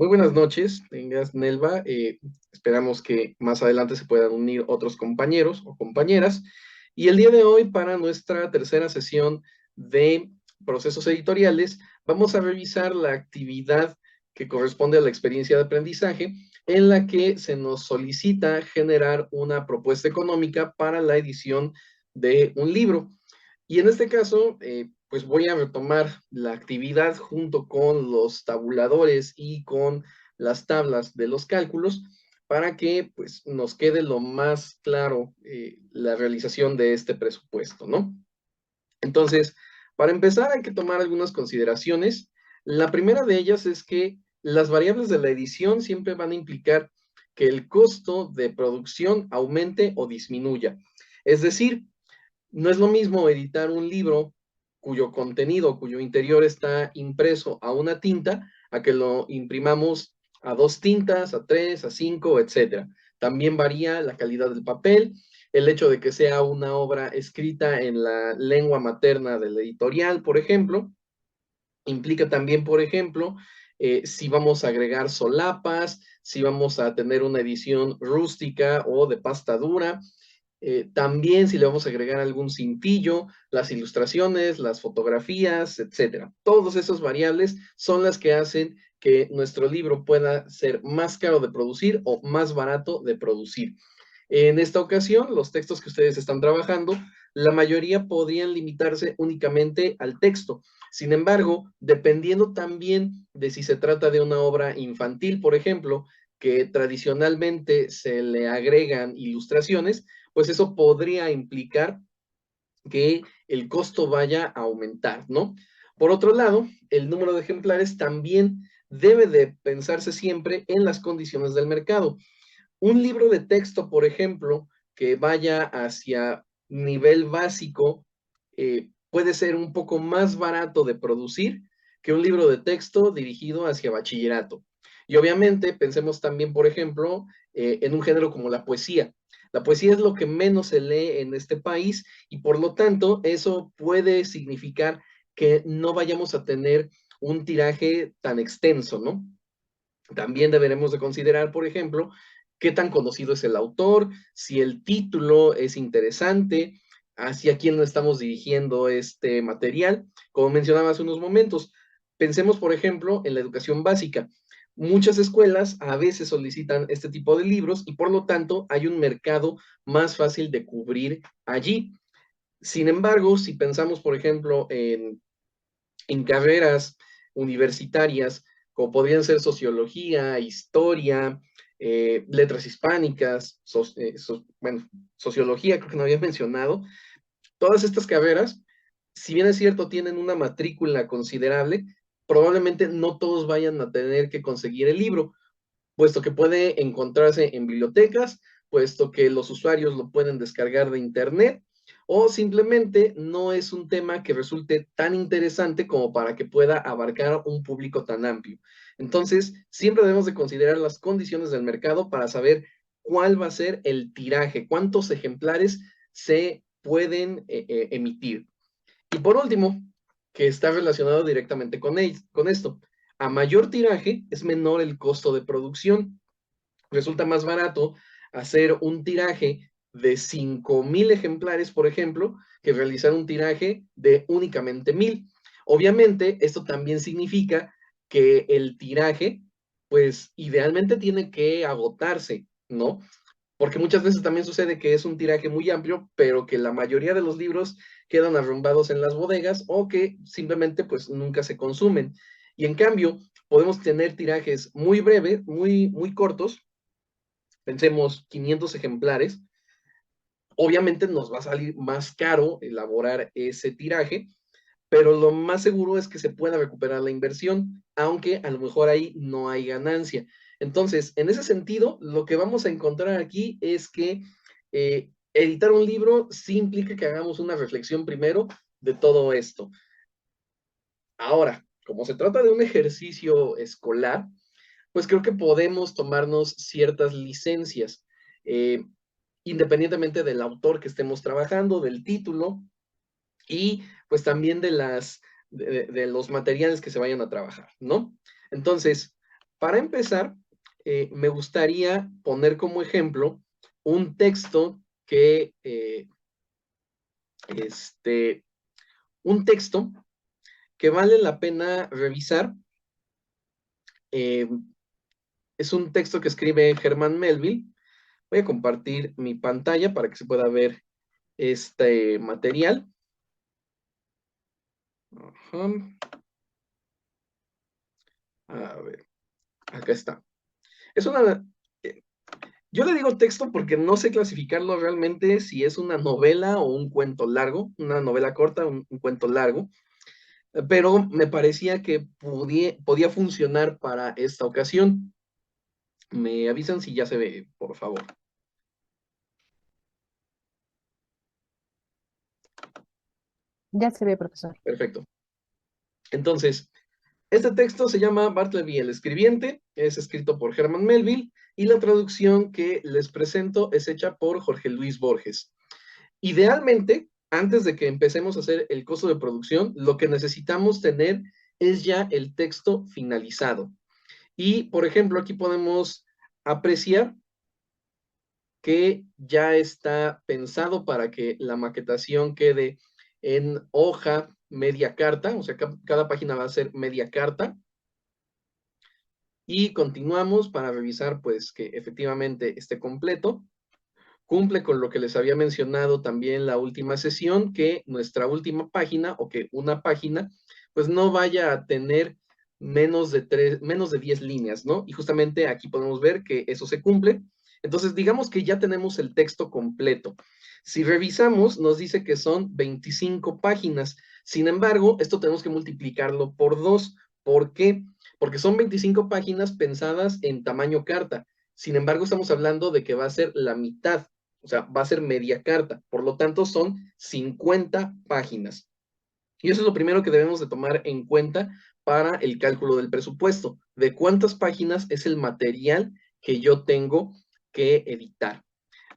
Muy buenas noches, tengas Nelva. Esperamos que más adelante se puedan unir otros compañeros o compañeras. Y el día de hoy, para nuestra tercera sesión de procesos editoriales, vamos a revisar la actividad que corresponde a la experiencia de aprendizaje, en la que se nos solicita generar una propuesta económica para la edición de un libro. Y en este caso, pues voy a retomar la actividad junto con los tabuladores y con las tablas de los cálculos para que pues nos quede lo más claro la realización de este presupuesto, ¿no? Entonces, para empezar hay que tomar algunas consideraciones. La primera de ellas es que las variables de la edición siempre van a implicar que el costo de producción aumente o disminuya. Es decir, no es lo mismo editar un libro cuyo contenido, cuyo interior está impreso a una tinta, a que lo imprimamos a dos tintas, a tres, a cinco, etcétera. También varía la calidad del papel, el hecho de que sea una obra escrita en la lengua materna del editorial, por ejemplo, implica también, por ejemplo, si vamos a agregar solapas, si vamos a tener una edición rústica o de pasta dura, también si le vamos a agregar algún cintillo, las ilustraciones, las fotografías, etcétera. Todas esas variables son las que hacen que nuestro libro pueda ser más caro de producir o más barato de producir. En esta ocasión, los textos que ustedes están trabajando, la mayoría podrían limitarse únicamente al texto. Sin embargo, dependiendo también de si se trata de una obra infantil, por ejemplo, que tradicionalmente se le agregan ilustraciones, pues eso podría implicar que el costo vaya a aumentar, ¿no? Por otro lado, el número de ejemplares también debe de pensarse siempre en las condiciones del mercado. Un libro de texto, por ejemplo, que vaya hacia nivel básico, puede ser un poco más barato de producir que un libro de texto dirigido hacia bachillerato. Y obviamente pensemos también, por ejemplo, en un género como la poesía. La poesía es lo que menos se lee en este país y por lo tanto eso puede significar que no vayamos a tener un tiraje tan extenso, ¿no? También deberemos de considerar, por ejemplo, qué tan conocido es el autor, si el título es interesante, hacia quién no estamos dirigiendo este material. Como mencionaba hace unos momentos, pensemos, por ejemplo, en la educación básica. Muchas escuelas a veces solicitan este tipo de libros y por lo tanto hay un mercado más fácil de cubrir allí. Sin embargo, si pensamos, por ejemplo, en carreras universitarias, como podrían ser sociología, historia, letras hispánicas, bueno, sociología, creo que no había mencionado. Todas estas carreras, si bien es cierto, tienen una matrícula considerable, probablemente no todos vayan a tener que conseguir el libro, puesto que puede encontrarse en bibliotecas, puesto que los usuarios lo pueden descargar de internet, o simplemente no es un tema que resulte tan interesante como para que pueda abarcar un público tan amplio. Entonces, siempre debemos de considerar las condiciones del mercado para saber cuál va a ser el tiraje, cuántos ejemplares se pueden emitir. Y por último, que está relacionado directamente con esto, a mayor tiraje es menor el costo de producción. Resulta más barato hacer un tiraje de 5,000 ejemplares, por ejemplo, que realizar un tiraje de únicamente 1,000. Obviamente, esto también significa que el tiraje, pues idealmente tiene que agotarse, ¿no? Porque muchas veces también sucede que es un tiraje muy amplio, pero que la mayoría de los libros quedan arrumbados en las bodegas o que simplemente pues nunca se consumen. Y en cambio, podemos tener tirajes muy breves, muy cortos, pensemos 500 ejemplares, obviamente nos va a salir más caro elaborar ese tiraje, pero lo más seguro es que se pueda recuperar la inversión, aunque a lo mejor ahí no hay ganancia. Entonces, en ese sentido, lo que vamos a encontrar aquí es que editar un libro sí implica que hagamos una reflexión primero de todo esto. Ahora, como se trata de un ejercicio escolar, pues creo que podemos tomarnos ciertas licencias, eh, independientemente del autor que estemos trabajando, del título, y pues también de los materiales que se vayan a trabajar, ¿no? Entonces, Para empezar, me gustaría poner como ejemplo un texto que, un texto que vale la pena revisar. Eh, es un texto que escribe Herman Melville. Voy a compartir mi pantalla para que se pueda ver este material. Ajá. A ver, acá está. Es una... Yo le digo texto porque no sé clasificarlo realmente si es una novela o un cuento largo, una novela corta, un cuento largo, pero me parecía que podía funcionar para esta ocasión. Me avisan si ya se ve, por favor. Ya se ve, profesor. Perfecto. Entonces, este texto se llama Bartleby el Escribiente, es escrito por Herman Melville y la traducción que les presento es hecha por Jorge Luis Borges. Idealmente, antes de que empecemos a hacer el costo de producción, lo que necesitamos tener es ya el texto finalizado. Y, por ejemplo, aquí podemos apreciar que ya está pensado para que la maquetación quede en hoja media carta, o sea, cada página va a ser media carta. Y continuamos para revisar, pues, que efectivamente esté completo. Cumple con lo que les había mencionado también la última sesión, que nuestra última página o que una página, pues no vaya a tener menos de 10 líneas, ¿no? Y justamente aquí podemos ver que eso se cumple. Entonces, digamos que ya tenemos el texto completo. Si revisamos, nos dice que son 25 páginas. Sin embargo, esto tenemos que multiplicarlo por 2. ¿Por qué? Porque son 25 páginas pensadas en tamaño carta. Sin embargo, estamos hablando de que va a ser la mitad, o sea, va a ser media carta. Por lo tanto, son 50 páginas. Y eso es lo primero que debemos de tomar en cuenta para el cálculo del presupuesto, de cuántas páginas es el material que yo tengo que editar.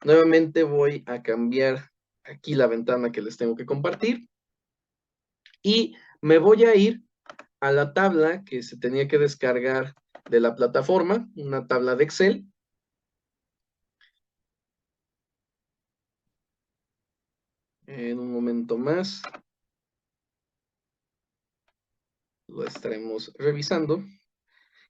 Nuevamente voy a cambiar aquí la ventana que les tengo que compartir y me voy a ir a la tabla que se tenía que descargar de la plataforma, una tabla de Excel. En un momento más lo estaremos revisando.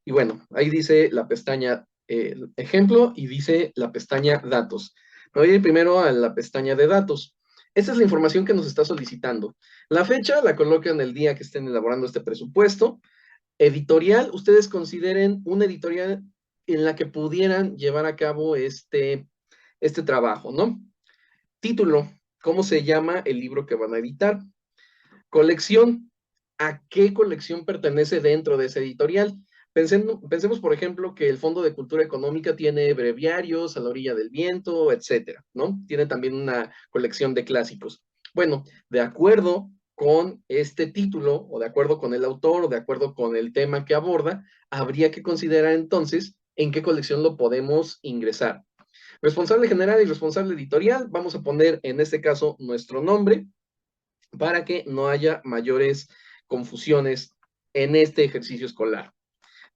Y bueno, ahí dice la pestaña ejemplo y dice la pestaña datos. Me voy a ir primero a la pestaña de datos. Esta es la información que nos está solicitando. La fecha la colocan el día que estén elaborando este presupuesto. Editorial, ustedes consideren una editorial en la que pudieran llevar a cabo este trabajo, ¿no? Título, ¿cómo se llama el libro que van a editar? Colección, ¿a qué colección pertenece dentro de ese editorial? Pensemos, por ejemplo, que el Fondo de Cultura Económica tiene breviarios, A la orilla del viento, etcétera, ¿no? Tiene también una colección de clásicos. Bueno, de acuerdo con este título, o de acuerdo con el autor, o de acuerdo con el tema que aborda, habría que considerar entonces en qué colección lo podemos ingresar. Responsable general y responsable editorial, vamos a poner en este caso nuestro nombre, para que no haya mayores confusiones en este ejercicio escolar.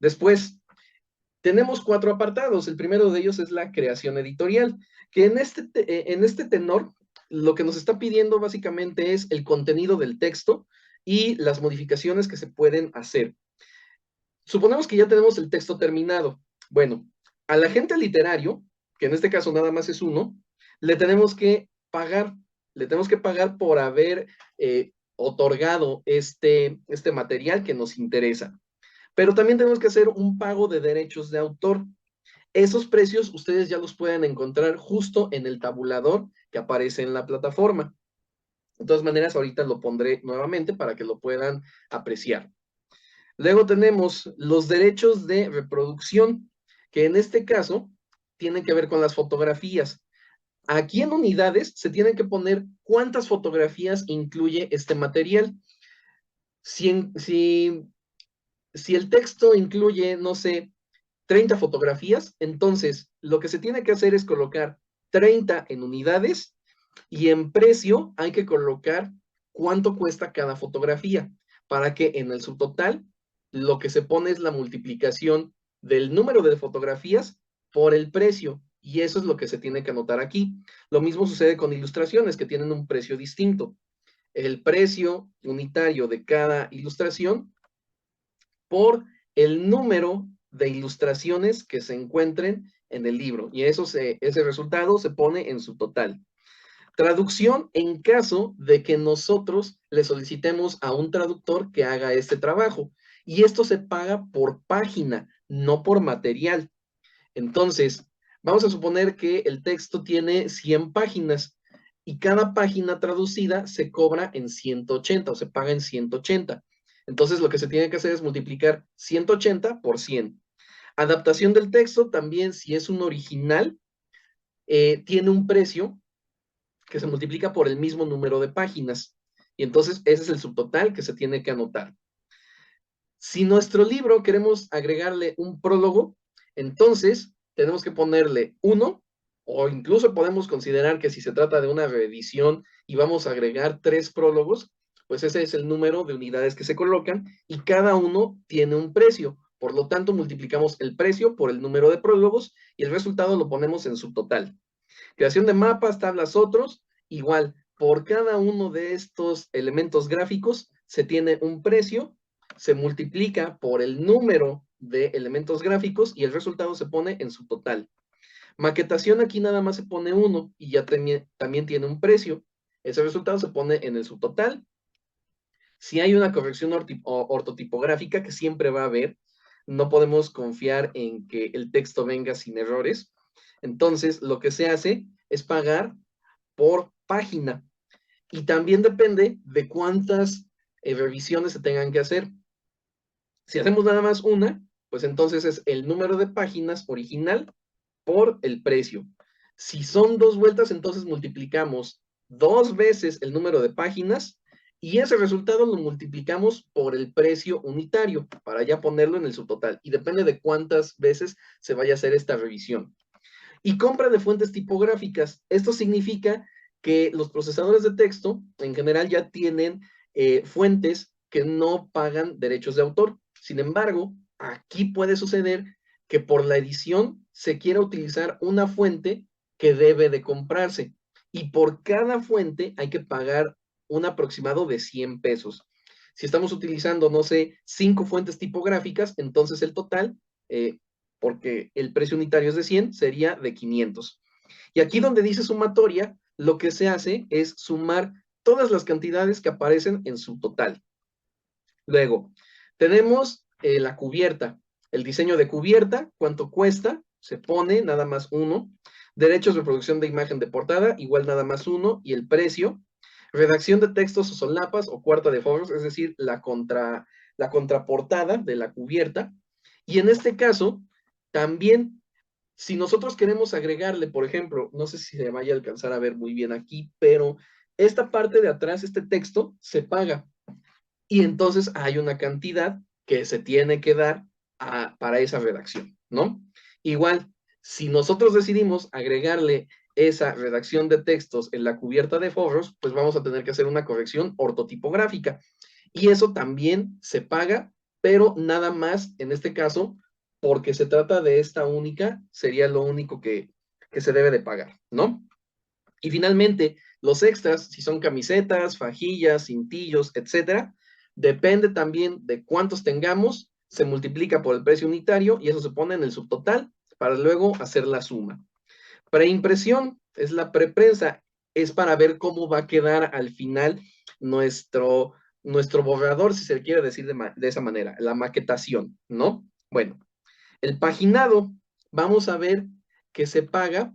Después, tenemos 4 apartados. El primero de ellos es la creación editorial, que en este tenor lo que nos está pidiendo básicamente es el contenido del texto y las modificaciones que se pueden hacer. Suponemos que ya tenemos el texto terminado. Bueno, al agente literario, que en este caso nada más es uno, le tenemos que pagar, por haber otorgado este material que nos interesa. Pero también tenemos que hacer un pago de derechos de autor. Esos precios ustedes ya los pueden encontrar justo en el tabulador que aparece en la plataforma. De todas maneras, ahorita lo pondré nuevamente para que lo puedan apreciar. Luego tenemos los derechos de reproducción, que en este caso tienen que ver con las fotografías. Aquí en unidades se tienen que poner cuántas fotografías incluye este material. Si el texto incluye, no sé, 30 fotografías, entonces lo que se tiene que hacer es colocar 30 en unidades y en precio hay que colocar cuánto cuesta cada fotografía para que en el subtotal lo que se pone es la multiplicación del número de fotografías por el precio. Y eso es lo que se tiene que anotar aquí. Lo mismo sucede con ilustraciones que tienen un precio distinto. El precio unitario de cada ilustración por el número de ilustraciones que se encuentren en el libro. Y ese resultado se pone en su total. Traducción en caso de que nosotros le solicitemos a un traductor que haga este trabajo. Y esto se paga por página, no por material. Entonces, vamos a suponer que el texto tiene 100 páginas y cada página traducida se cobra en 180 o se paga en 180. Entonces, lo que se tiene que hacer es multiplicar 180 por 100. Adaptación del texto también, si es un original, tiene un precio que se multiplica por el mismo número de páginas. Y entonces ese es el subtotal que se tiene que anotar. Si nuestro libro queremos agregarle un prólogo, entonces tenemos que ponerle 1, o incluso podemos considerar que si se trata de una reedición y vamos a agregar 3 prólogos, pues ese es el número de unidades que se colocan y cada uno tiene un precio. Por lo tanto, multiplicamos el precio por el número de prólogos y el resultado lo ponemos en subtotal. Creación de mapas, tablas, otros, igual, por cada uno de estos elementos gráficos se tiene un precio, se multiplica por el número de elementos gráficos y el resultado se pone en su total. Maquetación aquí nada más se pone 1 y ya también tiene un precio. Ese resultado se pone en el subtotal. Si hay una corrección ortotipográfica, que siempre va a haber, no podemos confiar en que el texto venga sin errores. Entonces, lo que se hace es pagar por página. Y también depende de cuántas revisiones se tengan que hacer. Si hacemos nada más una, pues entonces es el número de páginas original por el precio. Si son 2 vueltas, entonces multiplicamos 2 veces el número de páginas y ese resultado lo multiplicamos por el precio unitario para ya ponerlo en el subtotal. Y depende de cuántas veces se vaya a hacer esta revisión. Y compra de fuentes tipográficas. Esto significa que los procesadores de texto en general ya tienen fuentes que no pagan derechos de autor. Sin embargo, aquí puede suceder que por la edición se quiera utilizar una fuente que debe de comprarse. Y por cada fuente hay que pagar un aproximado de 100 pesos. Si estamos utilizando, no sé, 5 fuentes tipográficas, entonces el total porque el precio unitario es de 100, sería de 500. Y aquí donde dice sumatoria, lo que se hace es sumar todas las cantidades que aparecen en su total. Luego, tenemos la cubierta, el diseño de cubierta, cuánto cuesta, se pone nada más 1. Derechos de reproducción de imagen de portada, igual nada más 1, y el precio. Redacción de textos o solapas o cuarta de forros, es decir, la contraportada de la cubierta. Y en este caso, también, si nosotros queremos agregarle, por ejemplo, no sé si se vaya a alcanzar a ver muy bien aquí, pero esta parte de atrás, este texto, se paga. Y entonces hay una cantidad que se tiene que dar para esa redacción, ¿no? Igual, si nosotros decidimos agregarle esa redacción de textos en la cubierta de forros, pues vamos a tener que hacer una corrección ortotipográfica. Y eso también se paga, pero nada más en este caso, porque se trata de esta única, sería lo único que se debe de pagar, ¿no? Y finalmente, los extras, si son camisetas, fajillas, cintillos, etcétera, depende también de cuántos tengamos, se multiplica por el precio unitario y eso se pone en el subtotal para luego hacer la suma. Preimpresión es la preprensa, es para ver cómo va a quedar al final nuestro borrador, si se quiere decir de esa manera, la maquetación, ¿no? Bueno, el paginado, vamos a ver que se paga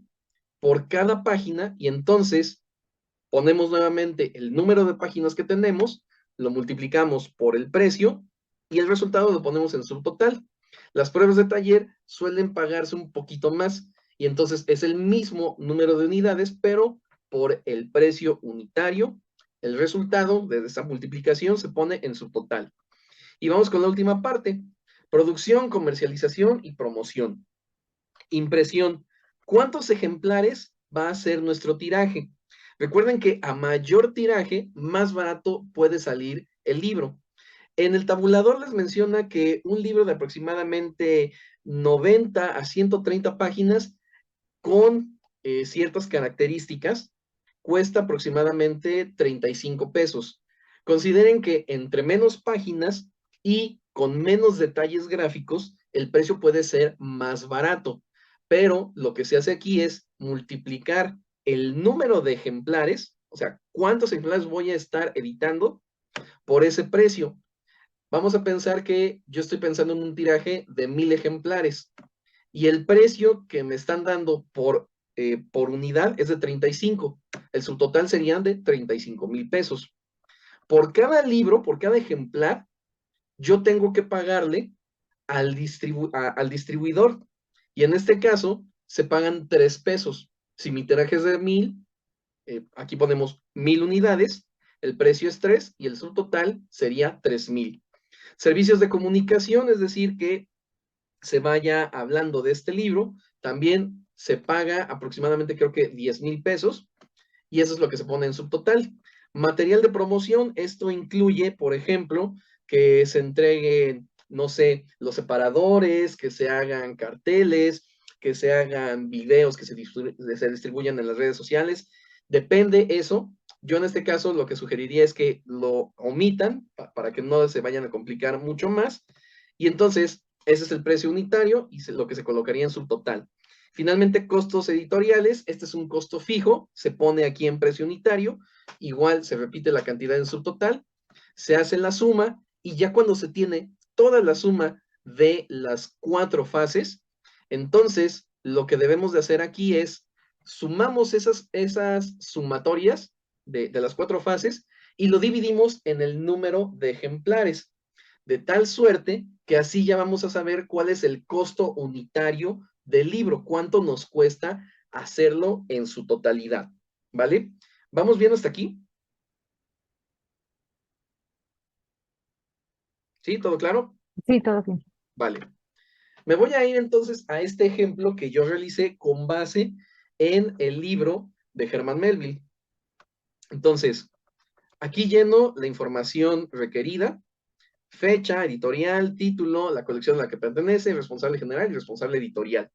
por cada página y entonces ponemos nuevamente el número de páginas que tenemos, lo multiplicamos por el precio y el resultado lo ponemos en subtotal. Las pruebas de taller suelen pagarse un poquito más y entonces es el mismo número de unidades, pero por el precio unitario. El resultado de esa multiplicación se pone en subtotal. Y vamos con la última parte. Producción, comercialización y promoción. Impresión. ¿Cuántos ejemplares va a ser nuestro tiraje? Recuerden que a mayor tiraje, más barato puede salir el libro. En el tabulador les menciona que un libro de aproximadamente 90 a 130 páginas con ciertas características cuesta aproximadamente 35 pesos. Consideren que entre menos páginas y con menos detalles gráficos, el precio puede ser más barato. Pero lo que se hace aquí es multiplicar el número de ejemplares, o sea, cuántos ejemplares voy a estar editando por ese precio. Vamos a pensar que yo estoy pensando en un tiraje de 1000 ejemplares y el precio que me están dando por unidad es de 35. El subtotal serían de 35,000 pesos. Por cada libro, por cada ejemplar, yo tengo que pagarle al distribuidor. Y en este caso, se pagan 3 pesos. Si mi tiraje es de 1000, aquí ponemos 1000 unidades, el precio es 3 y el subtotal sería 3000. Servicios de comunicación, es decir, que se vaya hablando de este libro, también se paga aproximadamente creo que 10,000 pesos y eso es lo que se pone en subtotal. Material de promoción, esto incluye, por ejemplo, que se entreguen, no sé, los separadores, que se hagan carteles, que se hagan videos que se distribuyan en las redes sociales. Depende eso. Yo en este caso lo que sugeriría es que lo omitan para que no se vayan a complicar mucho más. Y entonces, ese es el precio unitario y lo que se colocaría en subtotal. Finalmente, costos editoriales, este es un costo fijo, se pone aquí en precio unitario, igual se repite la cantidad en subtotal, se hace la suma y ya cuando se tiene toda la suma de las 4 fases, entonces lo que debemos de hacer aquí es sumamos esas sumatorias de las 4 fases y lo dividimos en el número de ejemplares, de tal suerte que así ya vamos a saber cuál es el costo unitario del libro, cuánto nos cuesta hacerlo en su totalidad, ¿vale? ¿Vamos bien hasta aquí? ¿Sí? ¿Todo claro? Sí, todo bien. Vale. Me voy a ir entonces a este ejemplo que yo realicé con base en el libro de Herman Melville. Entonces, aquí lleno la información requerida, fecha, editorial, título, la colección a la que pertenece, responsable general y responsable editorial.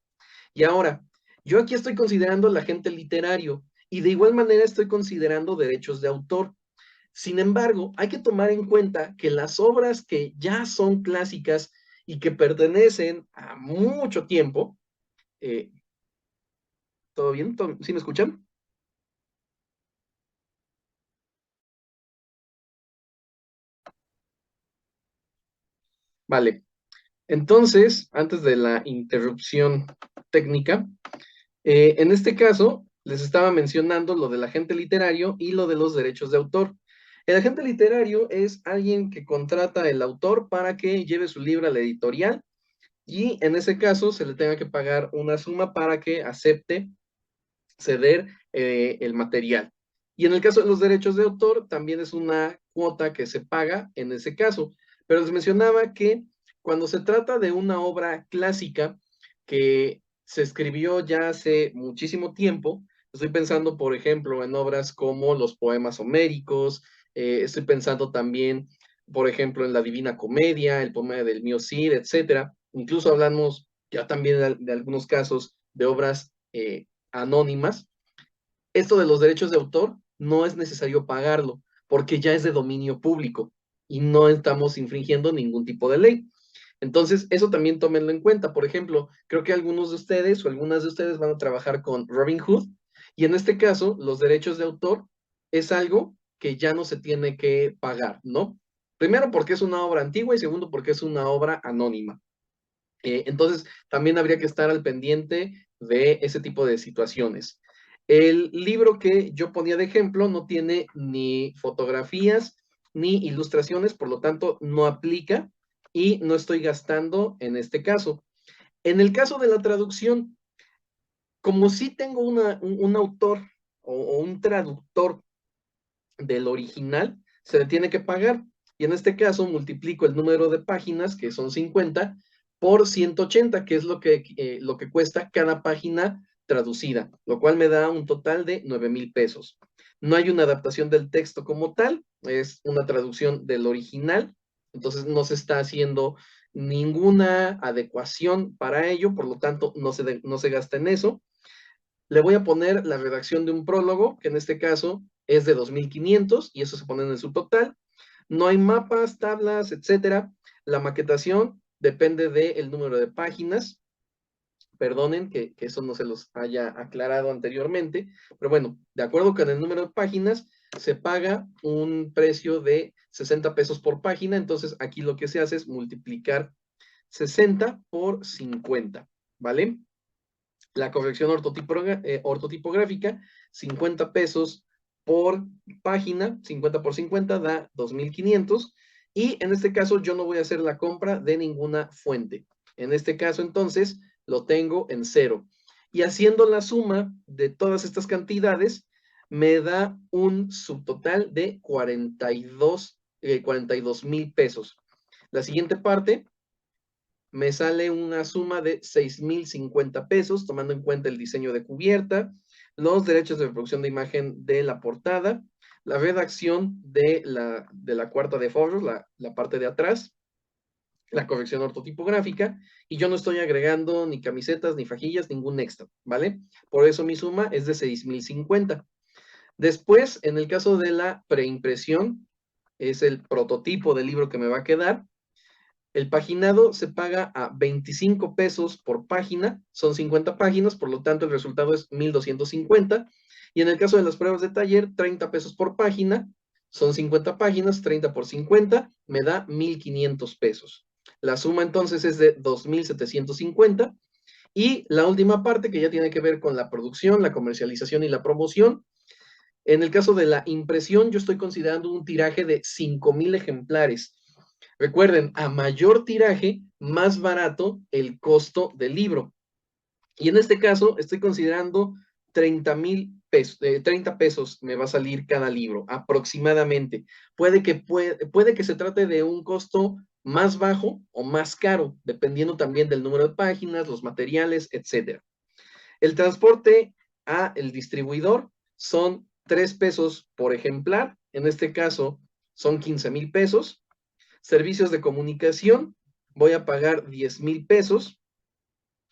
Y ahora, yo aquí estoy considerando el agente literario y de igual manera estoy considerando derechos de autor. Sin embargo, hay que tomar en cuenta que las obras que ya son clásicas y que pertenecen a mucho tiempo, eh, ¿todo bien? ¿Sí me escuchan? Vale. Entonces, antes de la interrupción técnica, en este caso, les estaba mencionando lo del agente literario y lo de los derechos de autor. El agente literario es alguien que contrata al autor para que lleve su libro a la editorial y en ese caso se le tenga que pagar una suma para que acepte ceder el material. Y en el caso de los derechos de autor, también es una cuota que se paga en ese caso. Pero les mencionaba que cuando se trata de una obra clásica que se escribió ya hace muchísimo tiempo, estoy pensando, por ejemplo, en obras como los poemas homéricos, estoy pensando también, por ejemplo, en la Divina Comedia, el poema del Mío Cid, etcétera. Incluso hablamos ya también de algunos casos de obras anónimas. Esto de los derechos de autor no es necesario pagarlo porque ya es de dominio público y no estamos infringiendo ningún tipo de ley. Entonces, eso también tómenlo en cuenta. Por ejemplo, creo que algunos de ustedes o algunas de ustedes van a trabajar con Robinhood y en este caso, los derechos de autor es algo que ya no se tiene que pagar, ¿no? Primero porque es una obra antigua y segundo porque es una obra anónima. Entonces, también habría que estar al pendiente de ese tipo de situaciones. El libro que yo ponía de ejemplo no tiene ni fotografías ni ilustraciones, por lo tanto, no aplica y no estoy gastando en este caso. En el caso de la traducción, como sí tengo un autor o un traductor del original, se le tiene que pagar. Y en este caso multiplico el número de páginas, que son 50, por 180, que es lo que cuesta cada página traducida, lo cual me da un total de 9,000 pesos. No hay una adaptación del texto como tal, es una traducción del original, Entonces no se está haciendo ninguna adecuación para ello, por lo tanto no se gasta en eso. Le voy a poner la redacción de un prólogo, que en este caso es de 2.500 y eso se pone en el subtotal. No hay mapas, tablas, etcétera. La maquetación depende del número de páginas. Perdonen que eso no se los haya aclarado anteriormente, pero bueno, de acuerdo con el número de páginas, se paga un precio de 60 pesos por página, entonces aquí lo que se hace es multiplicar 60 por 50, ¿vale? La corrección ortotipográfica, 50 pesos por página, 50 por 50 da 2.500, y en este caso yo no voy a hacer la compra de ninguna fuente. En este caso entonces lo tengo en cero. Y haciendo la suma de todas estas cantidades, me da un subtotal de 42,000 pesos. La siguiente parte me sale una suma de 6.050 pesos, tomando en cuenta el diseño de cubierta, los derechos de reproducción de imagen de la portada, la redacción de la cuarta de forros, la parte de atrás, la corrección ortotipográfica, y yo no estoy agregando ni camisetas, ni fajillas, ningún extra, ¿vale? Por eso mi suma es de 6.050. Después, en el caso de la preimpresión, es el prototipo del libro que me va a quedar. El paginado se paga a 25 pesos por página, son 50 páginas, por lo tanto el resultado es 1.250. Y en el caso de las pruebas de taller, 30 pesos por página, son 50 páginas, 30 por 50, me da 1.500 pesos. La suma entonces es de 2.750. Y la última parte que ya tiene que ver con la producción, la comercialización y la promoción. En el caso de la impresión, yo estoy considerando un tiraje de 5.000 ejemplares. Recuerden, a mayor tiraje, más barato el costo del libro. Y en este caso, estoy considerando 30.000 pesos, 30 pesos me va a salir cada libro, aproximadamente. Puede que se trate de un costo más bajo o más caro, dependiendo también del número de páginas, los materiales, etc. El transporte a el distribuidor son 3 pesos por ejemplar, en este caso son 15.000 pesos. Servicios de comunicación, voy a pagar 10.000 pesos.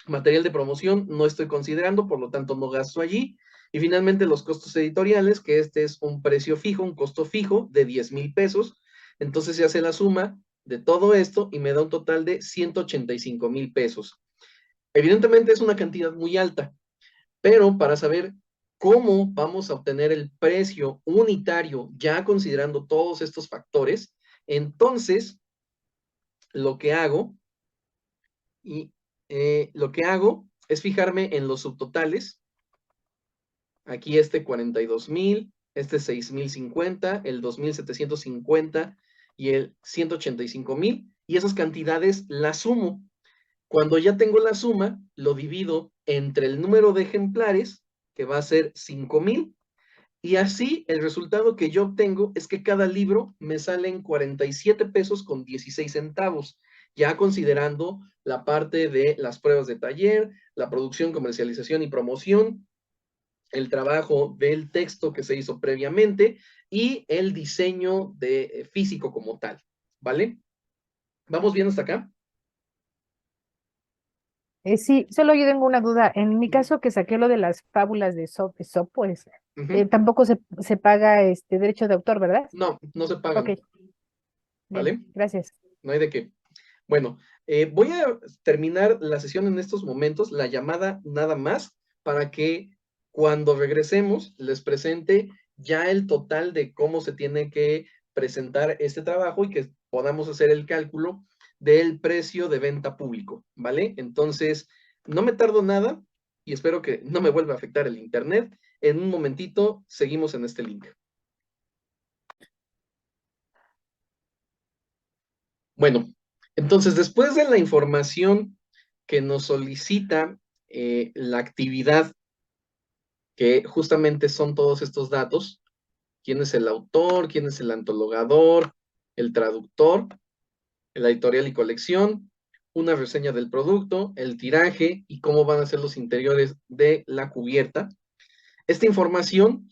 Material de promoción no estoy considerando, por lo tanto no gasto allí. Y finalmente los costos editoriales, que este es un precio fijo, un costo fijo de 10.000 pesos. Entonces se hace la suma de todo esto y me da un total de 185.000 pesos. Evidentemente es una cantidad muy alta, pero para saber cómo vamos a obtener el precio unitario, ya considerando todos estos factores, entonces lo que hago, y lo que hago es fijarme en los subtotales. Aquí este 42.000, este 6.050, el 2.750 y el 185.000, y esas cantidades las sumo. Cuando ya tengo la suma, lo divido entre el número de ejemplares, que va a ser 5.000, y así el resultado que yo obtengo es que cada libro me sale en 47 pesos con 16 centavos, ya considerando la parte de las pruebas de taller, la producción, comercialización y promoción, el trabajo del texto que se hizo previamente y el diseño de físico como tal, ¿vale? ¿Vamos bien hasta acá? Sí, solo yo tengo una duda. En mi caso, que saqué lo de las fábulas de Esopo, pues Ujú. tampoco se paga este derecho de autor, ¿verdad? No, no se Ok, pagan, bien, ¿vale? gracias. No hay de qué. Bueno, voy a terminar la sesión en estos momentos, la llamada nada más, para que cuando regresemos les presente ya el total de cómo se tiene que presentar este trabajo y que podamos hacer el cálculo del precio de venta público, ¿vale? Entonces, no me tardo nada y espero que no me vuelva a afectar el internet. En un momentito seguimos en este link. Bueno, entonces después de la información que nos solicita la actividad, que justamente son todos estos datos, quién es el autor, quién es el antologador, el traductor, la editorial y colección, una reseña del producto, el tiraje y cómo van a ser los interiores de la cubierta. Esta información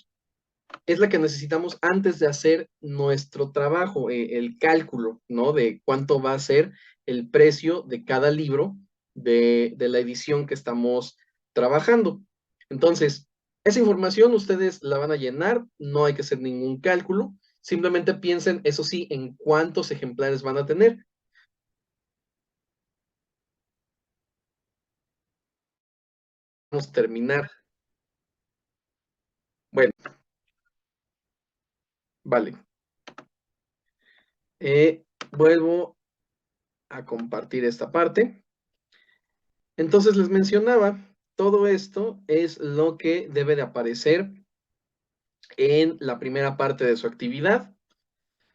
es la que necesitamos antes de hacer nuestro trabajo, el cálculo, ¿no? De cuánto va a ser el precio de cada libro de la edición que estamos trabajando. Entonces, esa información ustedes la van a llenar, no hay que hacer ningún cálculo, simplemente piensen, eso sí, en cuántos ejemplares van a tener. Vamos a terminar. Bueno, vale. Vuelvo a compartir esta parte. Entonces les mencionaba, todo esto es lo que debe de aparecer en la primera parte de su actividad.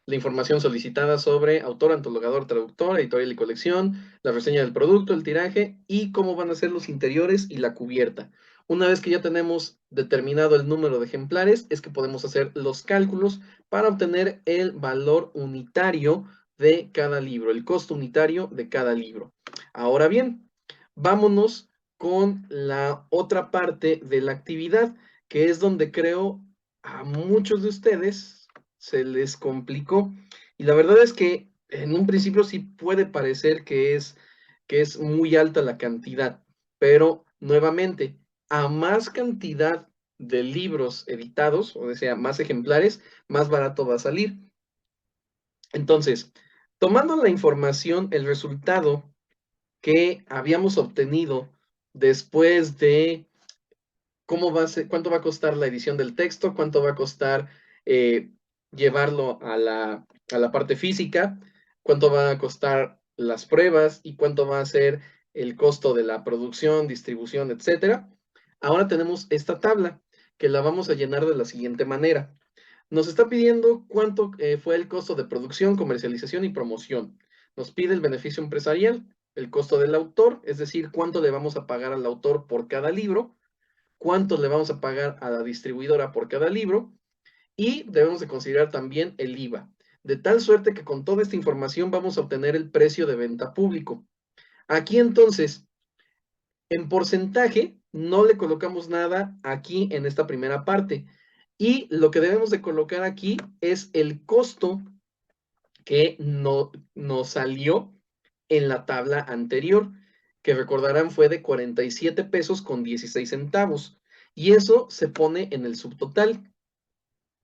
La información solicitada sobre autor, antologador, traductor, editorial y colección, la reseña del producto, el tiraje y cómo van a ser los interiores y la cubierta. Una vez que ya tenemos determinado el número de ejemplares, es que podemos hacer los cálculos para obtener el valor unitario de cada libro, el costo unitario de cada libro. Ahora bien, vámonos con la otra parte de la actividad, que es donde creo a muchos de ustedes se les complicó. Y la verdad es que en un principio sí puede parecer que es muy alta la cantidad, pero nuevamente, a más cantidad de libros editados, o sea, más ejemplares, más barato va a salir. Entonces, tomando la información, el resultado que habíamos obtenido después de cómo va a ser, cuánto va a costar la edición del texto, cuánto va a costar llevarlo a la parte física, cuánto va a costar las pruebas y cuánto va a ser el costo de la producción, distribución, etcétera. Ahora tenemos esta tabla que la vamos a llenar de la siguiente manera. Nos está pidiendo cuánto fue el costo de producción, comercialización y promoción. Nos pide el beneficio empresarial, el costo del autor, es decir, cuánto le vamos a pagar al autor por cada libro, cuánto le vamos a pagar a la distribuidora por cada libro y debemos de considerar también el IVA. De tal suerte que con toda esta información vamos a obtener el precio de venta público. Aquí entonces, en porcentaje, no le colocamos nada aquí en esta primera parte. Y lo que debemos de colocar aquí es el costo que no, nos salió en la tabla anterior, que recordarán fue de 47 pesos con 16 centavos. Y eso se pone en el subtotal.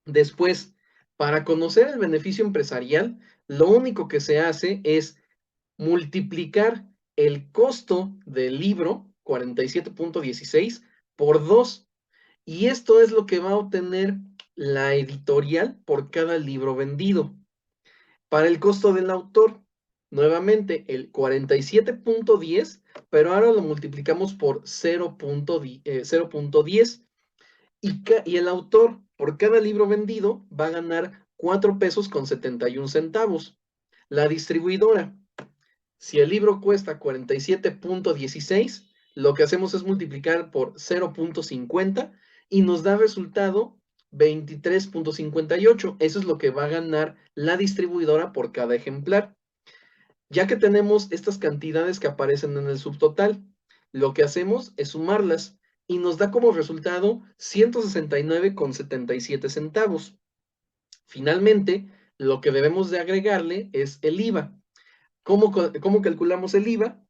Después, para conocer el beneficio empresarial, lo único que se hace es multiplicar el costo del libro 47.16 por 2. Y esto es lo que va a obtener la editorial por cada libro vendido. Para el costo del autor, nuevamente el 47.10, pero ahora lo multiplicamos por 0.10. Y el autor, por cada libro vendido, va a ganar 4 pesos con 71 centavos. La distribuidora, si el libro cuesta 47.16, lo que hacemos es multiplicar por 0.50 y nos da resultado 23.58. Eso es lo que va a ganar la distribuidora por cada ejemplar. Ya que tenemos estas cantidades que aparecen en el subtotal, lo que hacemos es sumarlas y nos da como resultado 169,77 centavos. Finalmente, lo que debemos de agregarle es el IVA. ¿Cómo calculamos el IVA?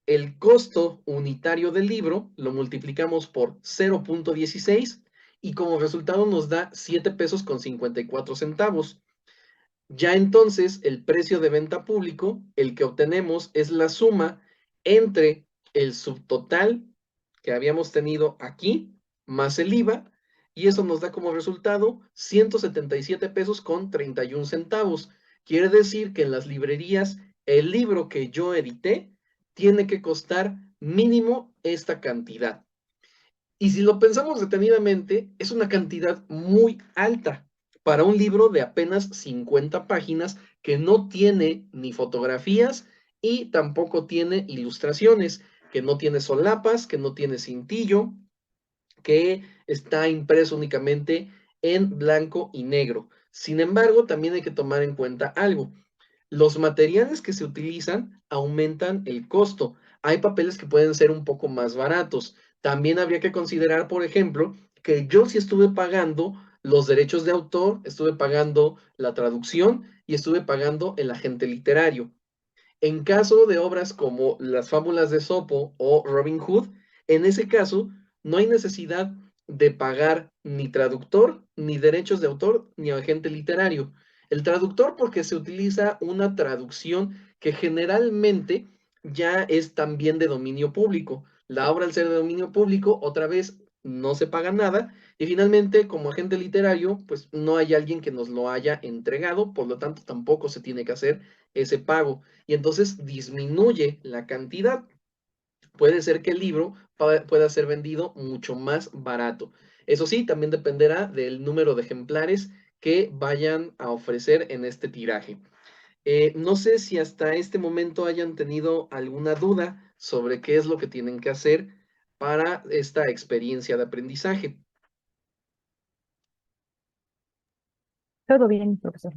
El costo unitario del libro lo multiplicamos por 0.16 y como resultado nos da 7 pesos con 54 centavos. Ya entonces el precio de venta público, el que obtenemos es la suma entre el subtotal que habíamos tenido aquí más el IVA y eso nos da como resultado 177 pesos con 31 centavos. Quiere decir que en las librerías el libro que yo edité tiene que costar mínimo esta cantidad. Y si lo pensamos detenidamente, es una cantidad muy alta para un libro de apenas 50 páginas que no tiene ni fotografías y tampoco tiene ilustraciones, que no tiene solapas, que no tiene cintillo, que está impreso únicamente en blanco y negro. Sin embargo, también hay que tomar en cuenta algo. Los materiales que se utilizan aumentan el costo. Hay papeles que pueden ser un poco más baratos. También habría que considerar, por ejemplo, que yo sí estuve pagando los derechos de autor, estuve pagando la traducción y estuve pagando el agente literario. En caso de obras como Las Fábulas de Esopo o Robin Hood, en ese caso no hay necesidad de pagar ni traductor, ni derechos de autor, ni agente literario. El traductor porque se utiliza una traducción que generalmente ya es también de dominio público. La obra al ser de dominio público, otra vez no se paga nada. Y finalmente, como agente literario, pues no hay alguien que nos lo haya entregado, por lo tanto tampoco se tiene que hacer ese pago y entonces disminuye la cantidad. Puede ser que el libro pueda ser vendido mucho más barato. Eso sí, también dependerá del número de ejemplares que vayan a ofrecer en este tiraje. No sé si hasta este momento hayan tenido alguna duda sobre qué es lo que tienen que hacer para esta experiencia de aprendizaje. Todo bien, profesor.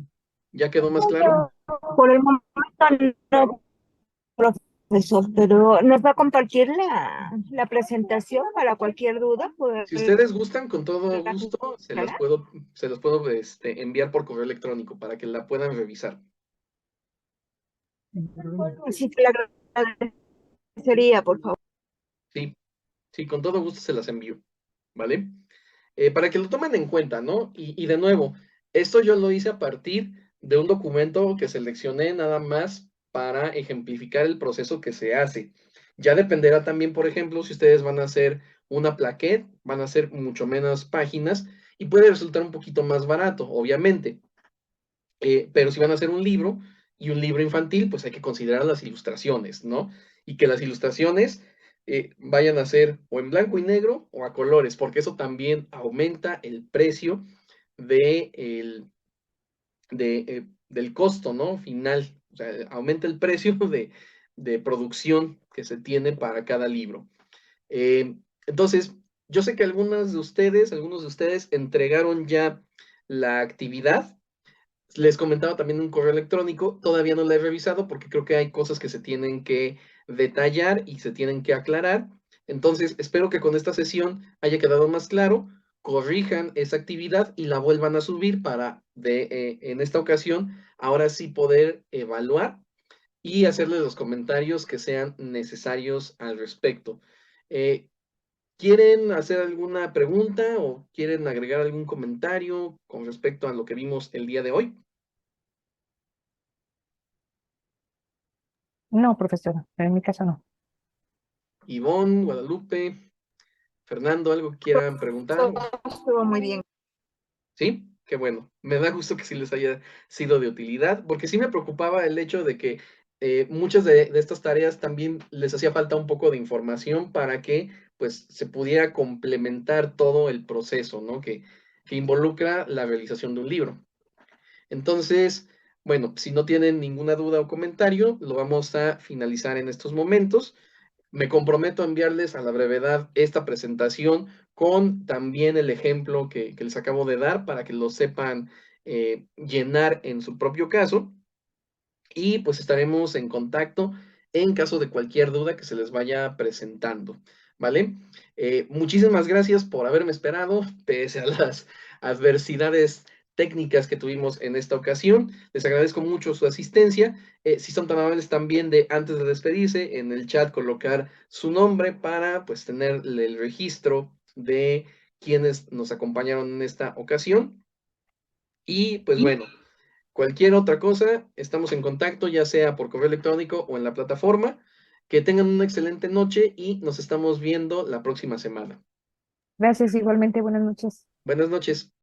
¿Ya quedó más claro? Por el momento no, profesor, pero nos va a compartir la presentación para cualquier duda. Si ustedes gustan, con todo gusto, se los puedo enviar por correo electrónico para que la puedan revisar. Sí, te la agradecería, por favor. Sí, sí, con todo gusto se las envío, ¿vale? Para que lo tomen en cuenta, ¿no? Y de nuevo, esto yo lo hice a partir de un documento que seleccioné nada más para ejemplificar el proceso que se hace. Ya dependerá también, por ejemplo, si ustedes van a hacer una plaquette, van a hacer mucho menos páginas y puede resultar un poquito más barato, obviamente. Pero si van a hacer un libro y un libro infantil, pues hay que considerar las ilustraciones, ¿no? Y que las ilustraciones vayan a ser o en blanco y negro o a colores, porque eso también aumenta el precio del costo, ¿no? Final, o sea, aumenta el precio de producción que se tiene para cada libro. Entonces, yo sé que algunos de ustedes entregaron ya la actividad. Les comentaba también un correo electrónico, todavía no la he revisado porque creo que hay cosas que se tienen que detallar y se tienen que aclarar. Entonces, espero que con esta sesión haya quedado más claro, corrijan esa actividad y la vuelvan a subir para en esta ocasión ahora sí poder evaluar y hacerles los comentarios que sean necesarios al respecto. Eh, ¿Quieren hacer alguna pregunta o quieren agregar algún comentario con respecto a lo que vimos el día de hoy? No, profesor, en mi caso no. Ivonne, Guadalupe, Fernando, ¿algo que quieran preguntar? Todo estuvo muy bien. ¿Sí? Qué bueno. Me da gusto que sí les haya sido de utilidad, porque sí me preocupaba el hecho de que muchas de estas tareas también les hacía falta un poco de información para que pues se pudiera complementar todo el proceso, ¿no? Que involucra la realización de un libro. Entonces, bueno, si no tienen ninguna duda o comentario, lo vamos a finalizar en estos momentos. Me comprometo a enviarles a la brevedad esta presentación con también el ejemplo que les acabo de dar para que lo sepan llenar en su propio caso. Y pues estaremos en contacto en caso de cualquier duda que se les vaya presentando, ¿vale? Muchísimas gracias por haberme esperado, pese a las adversidades técnicas que tuvimos en esta ocasión. Les agradezco mucho su asistencia. Si son tan amables también de antes de despedirse, en el chat colocar su nombre para pues tener el registro de quienes nos acompañaron en esta ocasión. Y pues bueno. Cualquier otra cosa, estamos en contacto, ya sea por correo electrónico o en la plataforma. Que tengan una excelente noche y nos estamos viendo la próxima semana. Gracias, igualmente, buenas noches. Buenas noches.